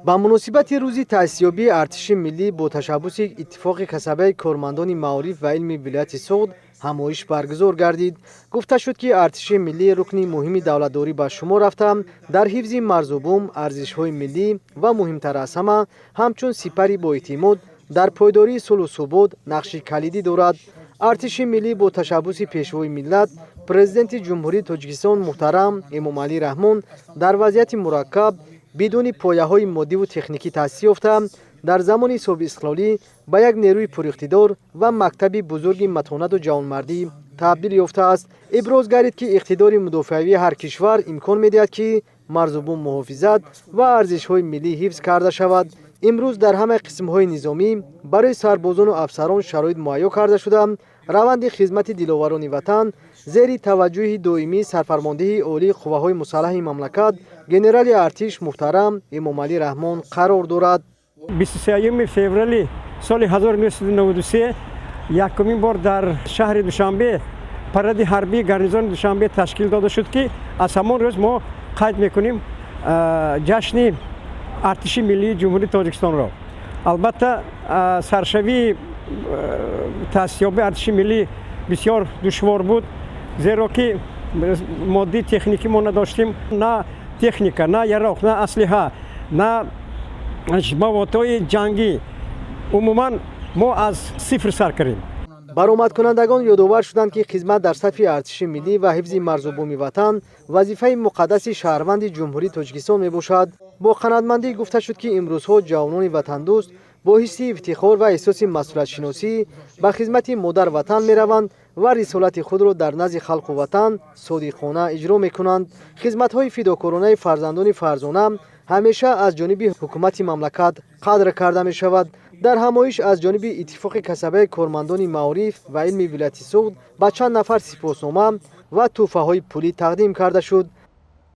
با مناسبت روز تأسیسیابی ارتش ملی با تشبث اتفاق کسبه کارمندان معارف و علمی ولایت سوخت همایش برگزار گردید. گفته شد که ارتش ملی رکن مهم دولتداری به شمار رفته در حفظ مرز و بوم، ارزش‌های ملی و مهمتر از همه همچون سپری با اعتماد در پایداری صلح و ثبات نقش کلیدی دارد. ارتش ملی با تشبث پیشوای ملت پرزیدنت جمهوری تاجیکستان محترم امامعلی رحمان در وضعیت مرکب بدون پایه‌های مادی و تکنیکی تأسیس یافته در زمان صبح استقلالی به یک نیروی پراقتدار و مکتب بزرگ متانت و جوانمردی تبدیل یافته است. ابراز گردید که اقتدار مدافعی هر کشور امکان می‌دهد که مرز و بوم محافظت و ارزش‌های ملی حفظ کرده شود. امروز در همه قسم‌های نظامی برای سربازان و افسران شرایط مهیا کرده شده. روند خدمت دلاوران وطن زیر توجه دائمی سرفرمانده عالی قوه‌های مسلح مملکت گنرال ارتش محترم امامعلی رحمان قرار دارد. 23 فوریه سال 1993 یکمین بار در شهر دوشنبه پرد حربی گارنیزون دوشنبه تشکیل داده شد که از همان روز ما قید میکنیم جشن ارتش ملی جمهوری تاجیکستان را. البته سرشوی تأسیسیابی ارتش ملی بسیار دشوار بود، زیرا که مادی تکنیکی ما نداشتیم، نه تکنیک، نه یراق، نه اسلحه، نه موادهای جنگی. عموما ما از صفر سر کردیم. برآمد کنندگان یادآور شدند که خدمت در صف ارتش ملی و حفظ مرز و بوم وطن وظیفه مقدس شهروند جمهوری تاجیکستان میباشد. با قناعتمندی گفته شد که امروزها جوانان وطن دوست با حس افتخار و احساس مسئولیت شناسی به خدمت مادر وطن میروند و رسالت خود را در نزد خلق و وطن صادقانه اجرا میکنند. خدمت‌های فداکارانه فرزندان فرزانه همیشه از جانب حکومت مملکت قدر کرده می شود. در همایش از جانب اتفاق کسبه کارمندان معارف و علمی ولایت سوخت به چند نفر سپاسنامه و تحفه‌های پولی تقدیم کرده شد.